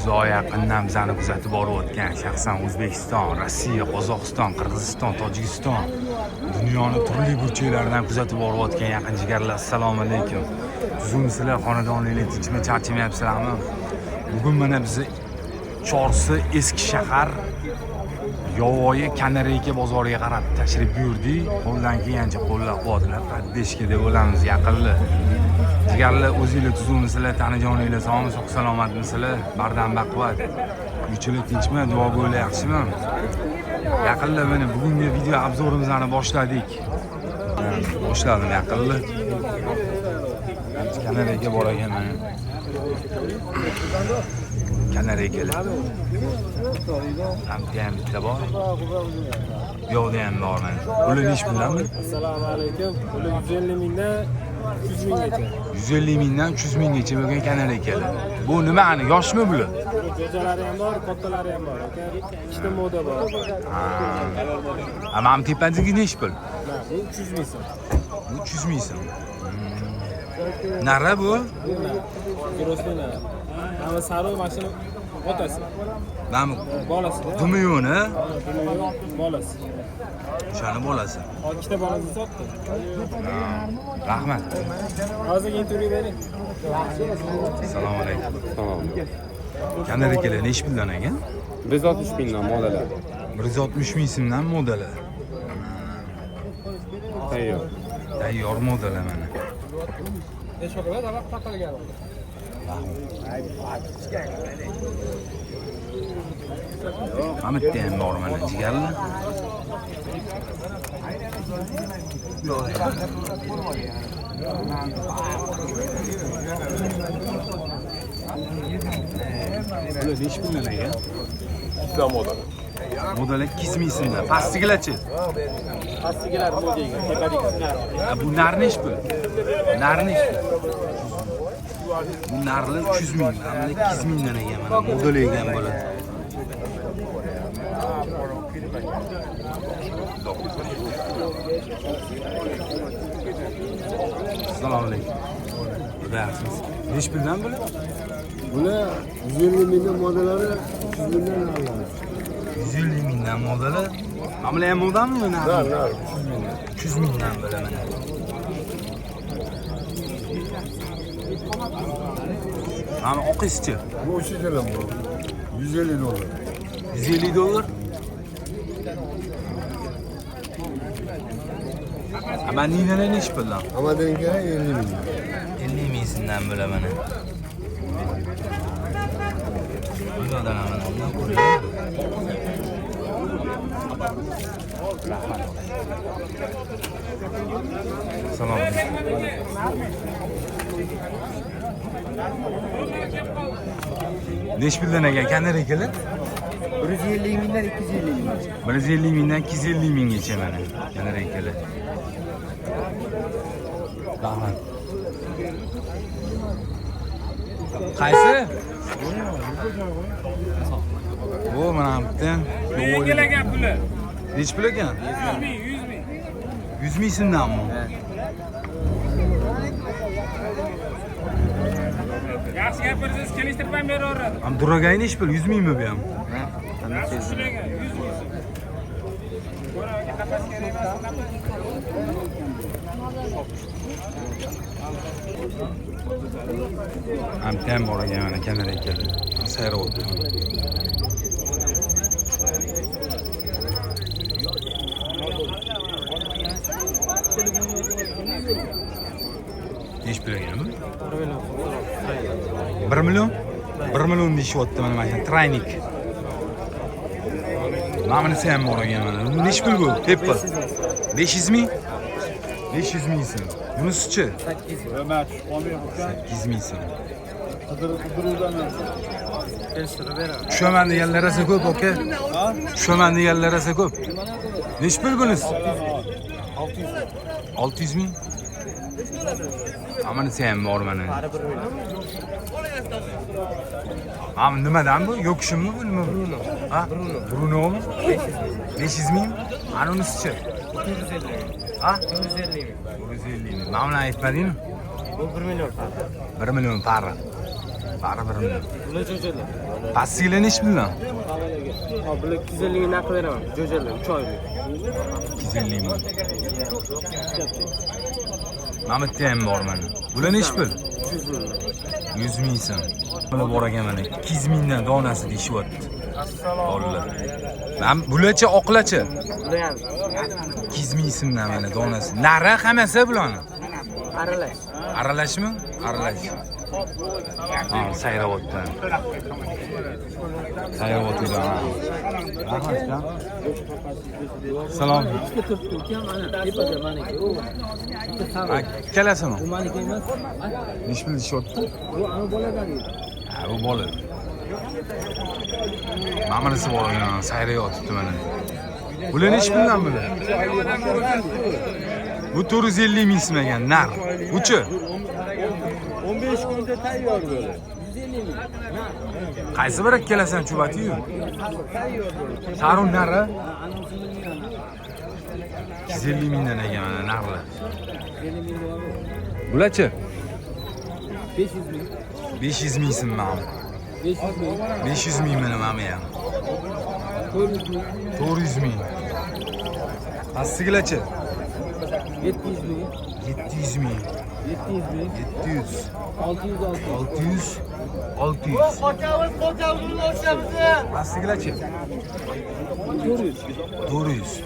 uzoq yaqindan bizani kuzatib borayotgan, shaxsan O'zbekiston, Rossiya, Qozog'iston, Qirg'iziston, Tojikiston, dunyoning turli burchaklaridan kuzatib borayotgan yaqin jigarlar, assalomu alaykum. Tuzumsizlar, xonadoninglar tinchmi, charchamayapsizlarmi? Bugun mana bizni Chorsi eski shahar Yovvoyi Kanareyka bozoriga qarab tashrif buyurdik. Qo'ldan kelgancha qo'llab-quvvatlab qaddeshga deb bo'lamiz yaqinli. Jigarlar, o'zinglar tuzumsizlar, tanijoninglar sog'mi, sog' salomatmisizlar? Bardam baquvvat. Uychilar tinchmi, duo bo'la yaxshimi? Yaqinlar, mana bugungi video obzorimizni boshladik. Boshladim yaqinlar. Kanareyka bor ekan mana. Kanareykalar. Hamda ham bitta bor. Bu yoqda ham bor mana. Ular ish bilanmi? Assalomu alaykum. Ular 150 mingdan 300 minggacha. 150 mingdan 300 minggacha bo'lgan kanareykalar. Bu nimani? Yoshmi bular? Jo'jalari ham bor, kattalari ham bor aka. Ikkita moda bor. Ama tepadagi nechi pul? Bu 300 ming so'm. Bu 300 ming so'm. Nara bu? Grossman. Ama sariq mashina otasi. Ben Bolasi. Dumiyoni, Bolasi. o'shani bolasi. Ikkita bolasini sotdi. Rahmat. Hozir intervyu bering. Assalomu alaykum. Kanareykalar nechi puldan ekan? 160 mingdan modalar. 160 ming so'mdan modeli. Tayyor. Tayyor modeli mana. Hamitda ham bor mana jigarlar. Bular nechi puldan ekan? Ikkita model. Modeli 200 ming so'mdan. Pastigilarchi? Pastigilar modaga, tepadagi. Bu nar nechi pul? Nar nechi pul? Bu narlar 300 ming, hamda 200 mingdan ekan mana model ekan bo'ladi. Assalomu alaykum. Yaxshimisiz? Nechi puldan bular? Bular 150 mingdan modellari 300 mingdan ariladi. 150 mingdan modeli. Hamla ham modami bu nar? Nar 300 mingdan bo'la mana. Ana oqizchi. Bu o'sha kelam bu. 150 dollar. 150 dollar. Ama ninalar nechi puldan? Amadenga 50 ming. 50 ming so'mdan bo'la mana. Bu yoqdan mana undan ko'ring. Salom. Nechi puldan ekan kanareykalar? 150 mingdan 250 ming. 150 mingdan 250 minggacha mana kanareykalar. Rahmat. Qaysi? Bu mana bitta. Yengilgan puli. Nechi pul ekan? 100 ming, 100 ming. 100 ming so'mdanmi? Yaxshi gapirsangiz, kelishtirib ham beraveradi. Ham duragay nechi pul? 100 mingmi bu ham? Yaxshi ishlagan, 100 ming so'm. Bo'raga qafas kerak emas. Ham tam bor ekan mana kanareykalar. Sayr oldi. Nechi pul ekan bu? 1 million? 1 million deyishyapti mana mana traynik. Namunisi ham bor ekan mana. Bu nechi pul bu? Teppa. 500 ming? 500 ming so'm. Bunisichi? 800 ming so'm. Tushaman deganlar esa ko'p, aka. Tushaman deganlar esa ko'p. Nechi pul bunisi? 600 ming. Amanisi ham bor mana. Ama nimadan bu? Yo'qishimmi bu nima? Bruno. Ha? Brunomi? 500 ming. Ana unisichi? 250 ming. Ha? 250 ming. 250 ming. Mana aytmadingmi? Bu 1 million para. 1 million para. Para 1 million. Bular jo'jalar. Pastigilar nechi puldan? Bular 250 ming narx beraman. Jo'jalar 3 oylik. 250 ming. Mana bitta ham bor mana. Bular nechi pul? 300 ming. 100 ming so'm. Mana bor ekan mana 200 mingdan donasi deyishyapti. Bolalar. Men bularcha oqlachi. Bular ham 200 ming so'mdan mana donasi. Nari hammasi bularni. aralash. Aralashmi? Aralash. Ha, sayravotda. Sayravotda. Rahmat. Salom. Kelasizmi? Nechi pul deyapti? Ha, bu bola. Mamanisi bor ekan, sayrayotibdi mana. Bular nechi puldan bular? Bu 450 ming so'm ekan, nar. Uchi? 15 kunda tayyor böyle. Qaysi biri kelasan chubati-yu? Sarun nari? 250 mingdan ekan mana narlar. Bularchi? 500 ming. 500 ming so'm mana. 500 ming. 500 ming mana mana ham. 400 ming. 400 ming. Pastigilarchi? 700 ming. 700 ming. 700 ming. 700. 600 600. 600. Pastigilarchi? 400. 400.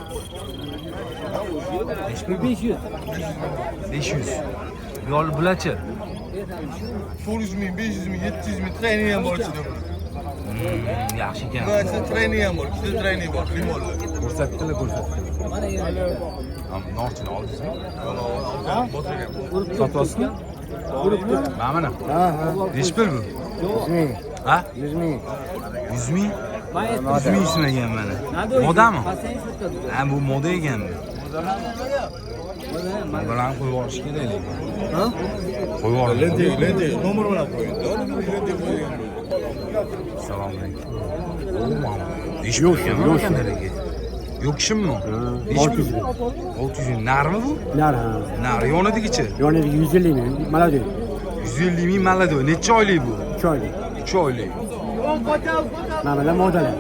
500. 500. Yol bularchi? 400 ming, 500 ming, 700 ming treyning ham bor ichida. Yaxshi ekan. Bularcha treyning ham bor, ikkita treyning bor, limonlar. Ko'rsatdilar, ko'rsatdilar. Norchini oldingizmi? Sotyapsizmi? Mana. Nechi pul bu? 100 ming. Ha? 100 ming. 100 ming? 100 ming so'm ekan mana. Modami? Ha, bu moda ekan. Bularni qo'yib olish kerak lekin. Ha? Qo'yib olish. Lente, nomer bilan qo'ying. Lente qo'ygan. Salom alaykum. Yo'q, yo'q. Yo'qishimmi? 600 ming. 600 ming. Narmi bu? Nar ha. Nar yonidigicha. Yoniga 150 ming. Maladi. 150 ming maladi. Necha oylik bu? 3 oylik. 3 oylik. Mana bular modalar.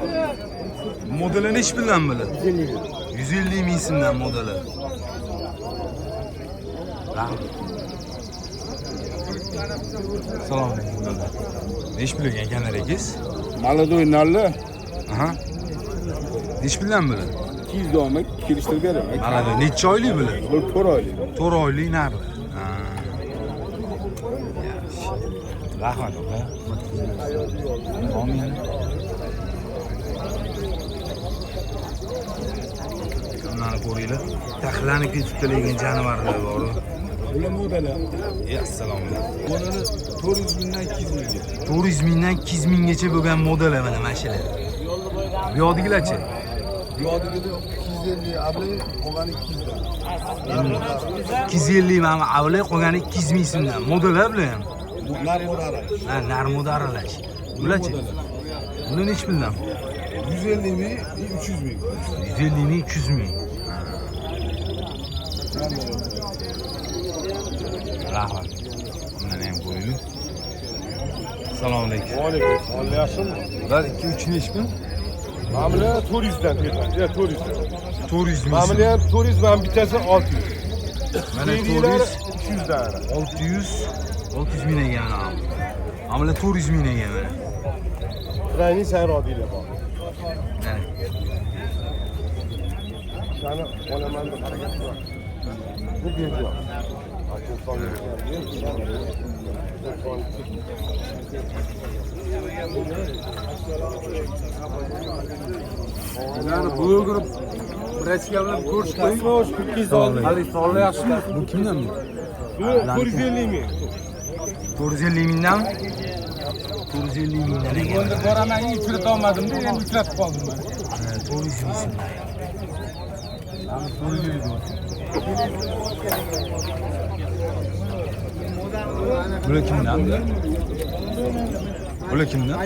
Modeli nechi puldan bular? 150 ming. 150 ming so'mdan modeli. Salom alaykum. Nechi pul ekan ekanlaringiz? Maladoy narlar Aha. Nechi puldan bular? 200 do'mak kelishtirib beraman. Maladi necha oylik bular? Bu 4 oylik. 4 oylik narlar. Ha. Yaxshi. Rahmat uka. Amin. Mana ko'ringlar. Taxlanib ketibdi lekin jonivorlar bor. Bular modalar. Assalomu alaykum. Bularni 400 mingdan 200 mingga. 400 mingdan 200 minggacha bo'lgan modellar mana mashinlar. Bu yoqdagilarchi? Bu yoqdagida 250 abli, qolgani 200 dan. 250 mana avlay qolgani 200 ming so'mdan. Modellar bular ham. Nar modara. Ha, narmoda aralash. Bularchi? Bular nechi puldan? 150 ming, 300 ming. 150 ming, 300 ming. Rahmat. Bundan ham qo'ying. Assalomu alaykum. Va alaykum. Hol yaxshimi? Bular 2-3 nechi pul? Mamla 400 dan beradi. Ya 400 dan. 400 ming. Mamla ham 400, men bittasi 600. Mana 400 400, 300 dan. 600 ming ekan ham. Amala 400 ming ekan mana. Rayni sayr odiylar bor. Mana. Sana olaman deb harakat qilma. Bu berdi. Akin songa Yani bulgur Breçka bilan ko'rishdik. Hali sog'liq yaxshimi? Bu kimdan bu? Bu 450 ming. 450 mingdan 450 mingdan ekan. Endi boraman, uchratib olmadim-da, endi uchratib qoldim men. 400 ming so'm. Mana 450 ming. Bular kimdan? Bular kimdan?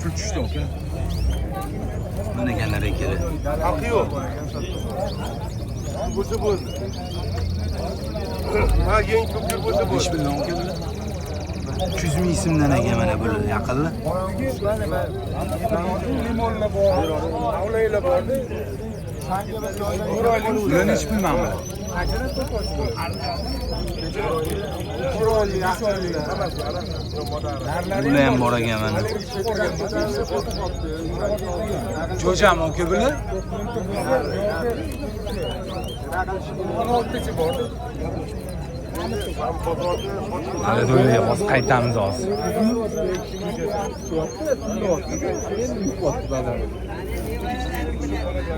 Shu tushdi aka. Mana ekanlar ekali. Haqqi yo'q. Bo'lsa bo'ldi. Ha, yeng ko'plar bo'lsa bo'ldi. Ish bilan aka bular. 300 ming so'mdan ekan mana bu yaqinli. Bularni hech bilmayman. Bular ham bor ekan mana. Jo'jami aka bular? Hali do'yga hozir qaytamiz hozir.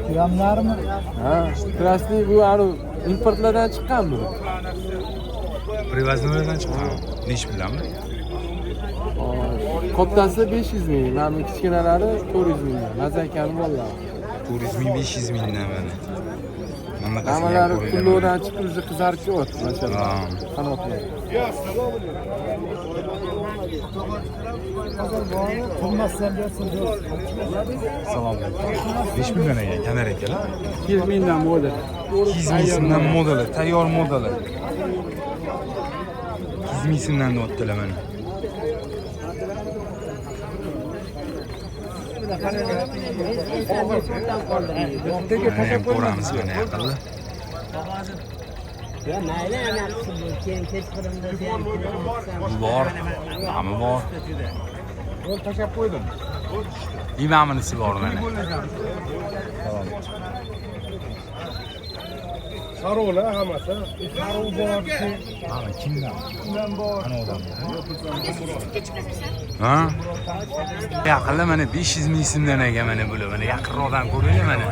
Gramlarmi? Ha, krasniy bu importlardan chiqqanmi? Привозной chiqqan. Nech bilanmi? Kattasi 500 ming, mana bu kichkinalari 400 ming. Mazakani bolalar. 400 ming 500 mingdan mana. Hamalari kullodan chiqib o'zi qizarib ketyapti, masalan. Ha. Qanotlar. Salom alaykum. 5 mingdan ekan, kanar ekanlar. 200 mingdan model. 200 ming so'mdan modeli, tayyor modeli. 200 ming so'mdan o'tdilar mana. Mana ham ko'ramiz mana yaqinda. Bu bor, nami bor. Yo'l tashab qo'ydim. Imaminisi bor mana. Saro'lar hammasi. Saro bor, Mana kimdan? kimdan bor? Ana odam. Ha? Yaqinda mana 500 ming so'mdan ekan mana bular. Mana yaqinroqdan ko'ringlar mana.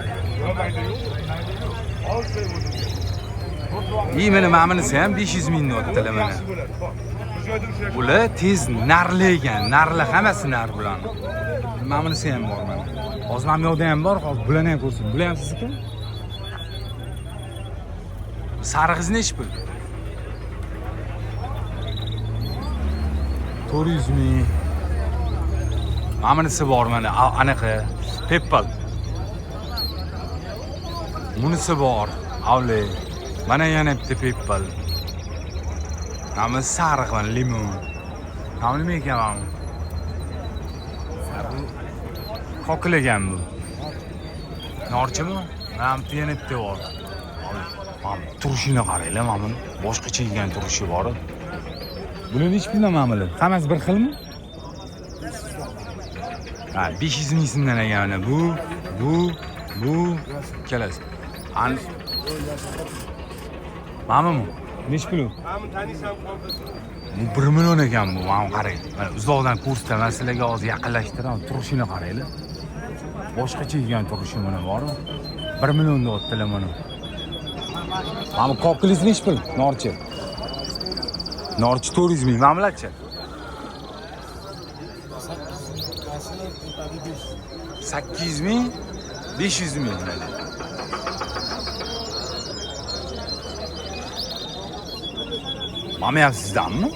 Mana ma'minisi ham 500 mingdan o'tdilar mana. Bular tez narli ekan, narli hammasi nar bular. Ma'minisi ham bor mana. Hozir mana bu yoqda ham bor, hozir bularni ham ko'rsin. Bular ham sizniki? Sarig'iz nech pul? 400 ming. Ma'minisi bor mana, anaqa Peppal. Bunisi bor, avli. Mana yana bitta Peppal. Nami sariq mana limon. Nami nima ekan bu? Qoqilagan bu. Norchimi? Mana bu yana bitta bor. Mana turishini qaranglar, mana buni boshqacha yegan turishi bor. Buni hech bilmayman. Hammasi bir xilmi? Ha, 500 ming so'mdan ekan mana bu ikkalasi. Mana bu nech pul? Bu 1 million ekan bu. Mana qarang. Mana uzoqdan ko'rsataman sizlarga, hozir yaqinlashtiraman. Turishini qaranglar. Boshqacha yegan turishi mana bor. 1 million deb o'tdilar mana. Mana bu qoqilingiz nech pul? Norchi. Norchi 400 ming. Mana bularchi? 800 ming, 500 ming. Mana ham sizdanmi?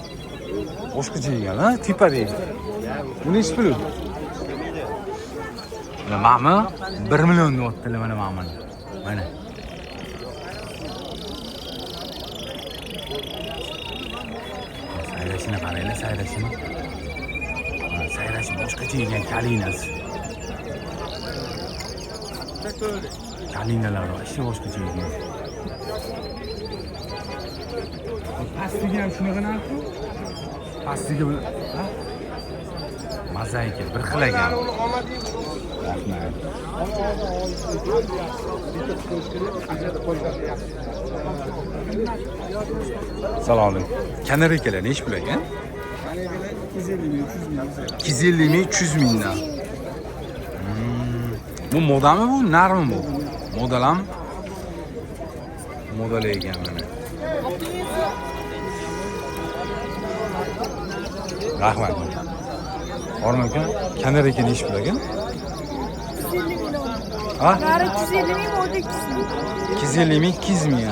Boshqacha yegan, ha? Tipa deydi. Bu nech pul? Mana 1 million deb o'tdilar mana mana. Mana. Sayrashini qaranglar, sayrashini. Sayrashi boshqacha yegan kalinasi. Kalinalar вообще boshqacha yegan. Pastiga ham shunaqa narxi? Pastiga ha? Maza ekan, bir xil ekan. Rahmat. Salom alaykum. Kanar akalar nech pul ekan? 250 ming, 300 mingdan. Bu modami bu, narmi bu? Modalam? Modal ekan mana. Rahmat. Orman aka, kanar aka nech pul ekan? 250 milyon. Ha? Nari 250 ming, o da 200 ming. 250 ming, 200 ming.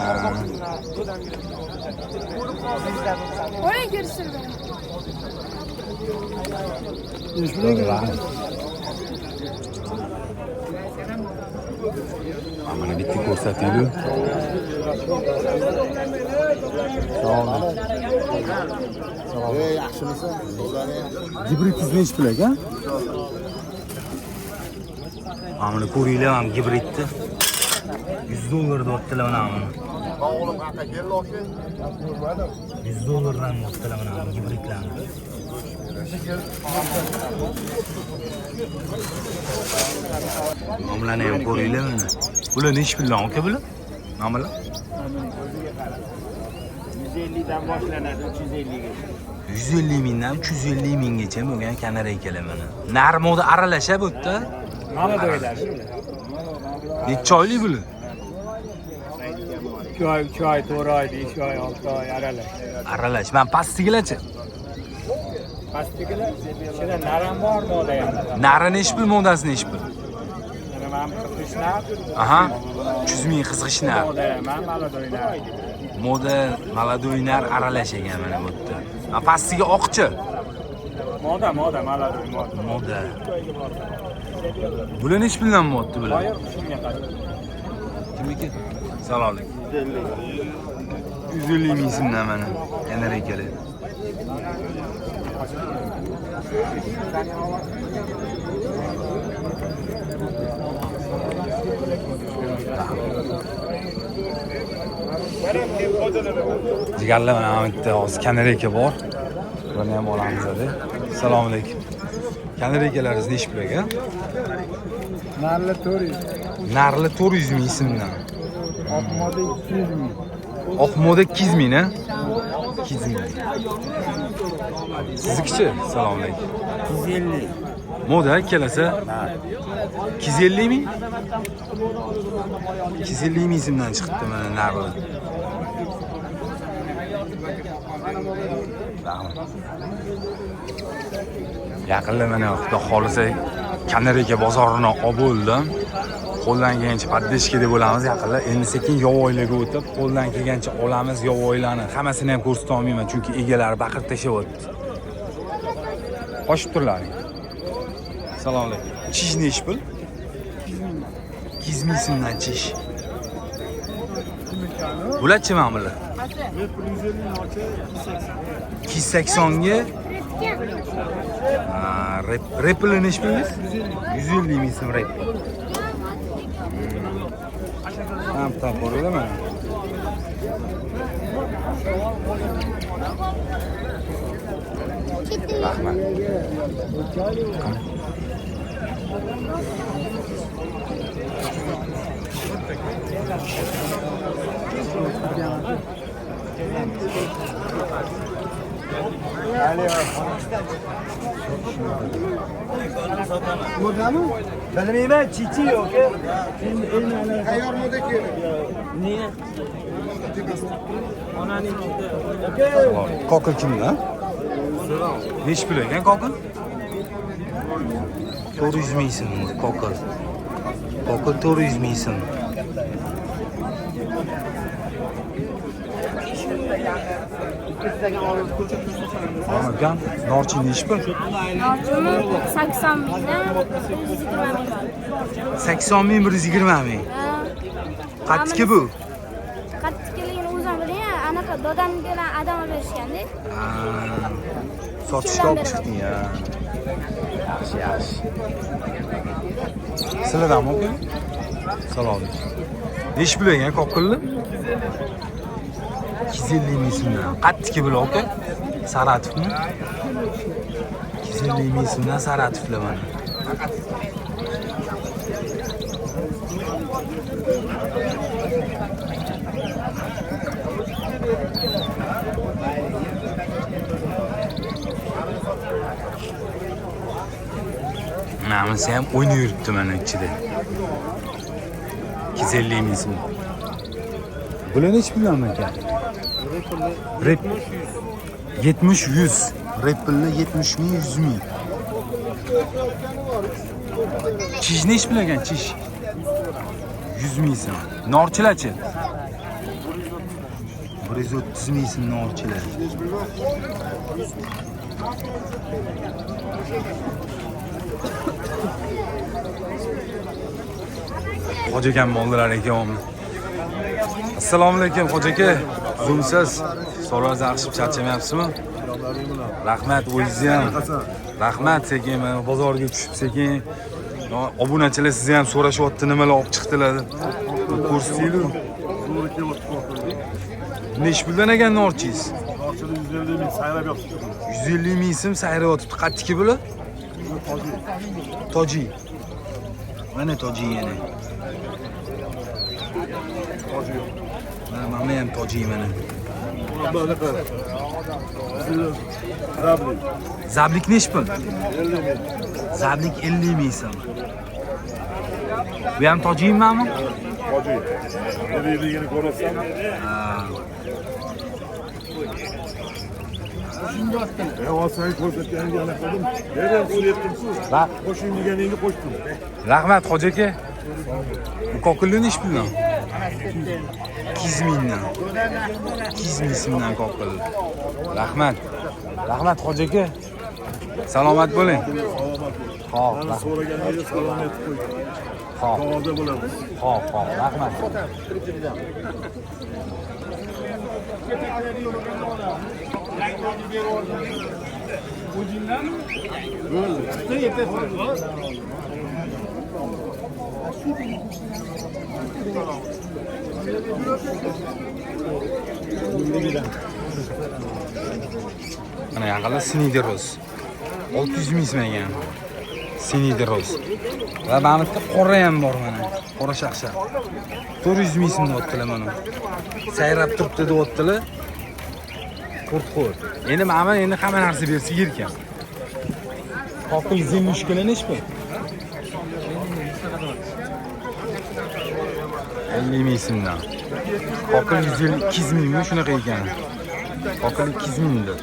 Oraya girsin be. Mana bitta ko'rsataylik. Sağ olun. Yaxshimisiz? Gibridiz nechi pul aka? Mana ko'ringlar, ham gibridni. $100 deyaptilar mana buni. O'g'lim qanaqa kelloshi? $100 deyaptilar mana bu gibridlarni. Bularni ham ko'ringlar mana. Bular nechi puldan aka bular? Nomalar? 150 dan boshlanadi 350 ga. 150 mingdan 350 minggacha bo'lgan kanareykalar mana. Narmoda aralasha bu yerda. Mana do'ylar. Necha oylik bular? 2 oy, 3 oy, 4 oy, 5 oy, 6 oy aralash. Aralash. Men pastigilarchi. Pastigilar, shuna naram bor moda ham. Nari nechi pul, modasi nechi pul? Mana ham qizg'ishlar. Aha. 300 ming qizg'ishlar. Moda ham mana do'ylar. Moda maladoynar aralash ekan mana bu yerda. Pastiga oqchi. Moda, maladoy moda. Moda. Bular nechi puldan bo'pti bular? Qo'yib shunga qarab. Kimniki? Salomlik. 150 ming so'mdan mana kanareykalar. Jigarlar mana bu yerda hozir kanareyka bor. Buni ham olamiz dedi. Assalomu alaykum. Kanareykalarimiz nechi pul aka? Narli 400. Narli 400 ming so'mdan. Oqmoda 200 ming. Oqmoda 200 ming, ha? 200 ming. Siznikichi? Assalomu alaykum. 250. Moda kelasa? 250 ming? 250 ming so'mdan chiqibdi mana narli. Yaqinda mana Xudo xolisa kanareyka bozorini olib bo'ldim. Qo'ldan kelgancha poddeshkada bo'lamiz yaqinda. Endi sekin yovvoylarga o'tib, qo'ldan kelgancha olamiz yovvoylarni. Hammasini ham ko'rsata olmayman, chunki egalari baqirib tashlayapti. Qo'shib turlaring. Assalomu alaykum. Chish nechi pul? 200 ming so'mdan chish. Bularchi mana bular? 280 ga repli nechi pulsiz? 150 ming so'm rep. Ham topib mana. Rahmat. Bilmayman, chichi yo'q. Tayyor moda kerak. Niye? Onaning Kokil kimda? Nechi pul ekan kokil? 400 ming so'm kokil. Kokil 400 ming so'm. Anakan, norchi nechi pul? Norchimi 80 mingdan 120 ming. 80 ming 120 ming. Qattiqi bu? Qattiqligini o'zim bilaman. Anaqa dodam bilan adam berishganda. Sotishga olib chiqding ya. Yaxshi, yaxshi. Sizlardanmi aka? Salom. Nechi pul ekan kokilni? 250 ming so'mdan. Qattiqi bular aka? Saratovmi? 250 ming so'mdan Saratovlar mana. Namisi ham o'ynab yuribdi mana ichida. 250 ming so'm. Bular nechi puldan ekan? Rep 70-100. Repilni 70 ming, 100 ming. Chish nechi pul ekan chish? 100 ming so'm. Norchilarchi? 130 ming so'm norchilar. Xo'jakan mollar ekan. Assalomu alaykum xo'jaka. Zo'msiz. So'roz yaxshib charchamayapsizmi? Rahmat o'zingiz ham. Rahmat sekin mana bozorga tushib sekin. Obunachilar sizni ham so'rashyapti, nimalar olib chiqdilar. Ko'rsataylik. Necha puldan ekan norchingiz? 150 ming sayrab yotibdi. 150 ming so'm sayrab yotibdi. Qanchiki bular? Toji. Mana toji yana. Mana ham toji mana. Bunaqa. Zablik. Zablik necha pul? 50 ming. Zablik 50 ming so'm. Bu ham tojiymi? Toji. Nerligini ko'rasan. Olsang ko'rsatganiga anaqa qildim. Berib so'rayaptim-siz. Qo'shing deganingni qo'shdim. Rahmat hoji aka. Bu kokilni necha puldan? 200 mingdan. 200 ming so'mdan kokil. Rahmat. Rahmat hoji aka. Salomat bo'ling. Xo'p, Mana so'raganingizga salom aytib qo'ying. xo'p, Hozir bo'lamiz. xo'p, rahmat. Mana yaqinda Sinider Roz. 600 ming so'm ekan. Sinider Roz. Va mana bitta qora ham bor mana. Qora shaqshaq. 400 ming so'm deyaptilar mana. Sayrab turibdi deyaptilar. Qo'rt. Endi mana endi hamma narsa bersa yerkan. Qoqil zemushkalar nechi pul? 50 ming so'mdan. Qoqil 200 mingmi shunaqa ekan. Qoqil 200 mingdir.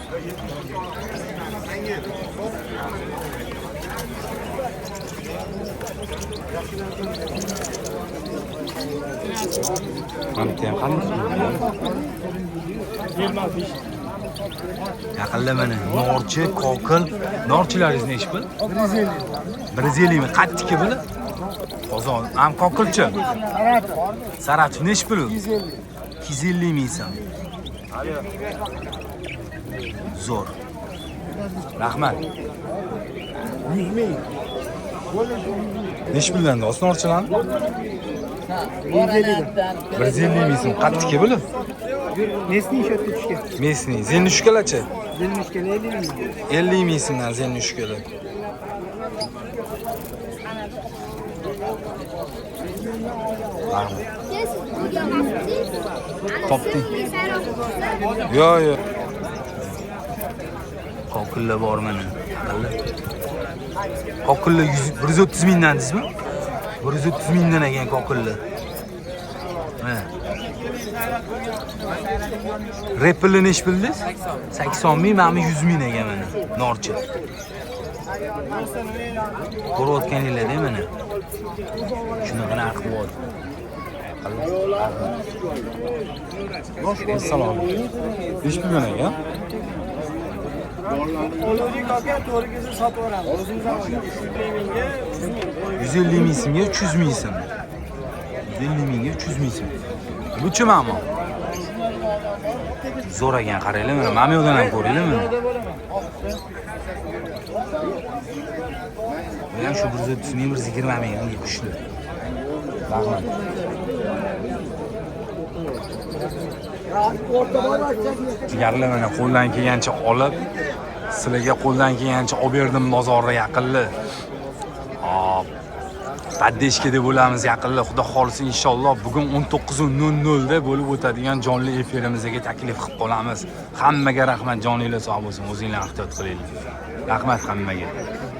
Mana ham qanday? Yaqinda mana norchi, qoqil, norchilaringiz nechi pul? 150 ming. Qattiqki buni? Qozon. Ham qoqilchi. Sarat nechi pul? 250 ming so'm. Zo'r. Rahmat. 100 ming. Nechi puldan do'st norchilar? 150 ming so'm. Qattiqki buni? Mesni sotib tushgan. Mesni. Zennushkalachi? Zennushkalar 50 ming. 50 ming so'mdan zennushkalar. Topding. Yo. Qoqillar bor mana. Qoqillar 130 mingdan deysizmi? 130 mingdan ekan qoqillar. Mana. Repli nechi puldiz? 80 ming, mana 100 ming ekan mana. Norchi. Ko'rayotganinglarda mana. Shunaqa narx bor. Assalom. Nechi puldan ekan? Oluvchi aka to'g'rigizni sotib olamiz. O'zimizdan 150 ming so'mga 300 ming so'm. 150 mingga 300 ming so'm. Buchi ma'mo. Zo'r ekan, qaranglar mana. Mana bu yerdan ham ko'ringlar mana. Men shu 130 ming 120 ming kuchli. Rahmat. Jigarlar mana qo'ldan kelgancha olib, sizlarga qo'ldan kelgancha olib berdim bozorga yaqinli. Hop. Paddeshkada bo'lamiz yaqinli. Xudo xolisa inshaalloh bugun 19:00 da bo'lib o'tadigan jonli efirimizga taklif qilib qolamiz. Hammaga rahmat, joninglar sog' bo'lsin, o'zinglar ehtiyot qiling. Rahmat hammaga.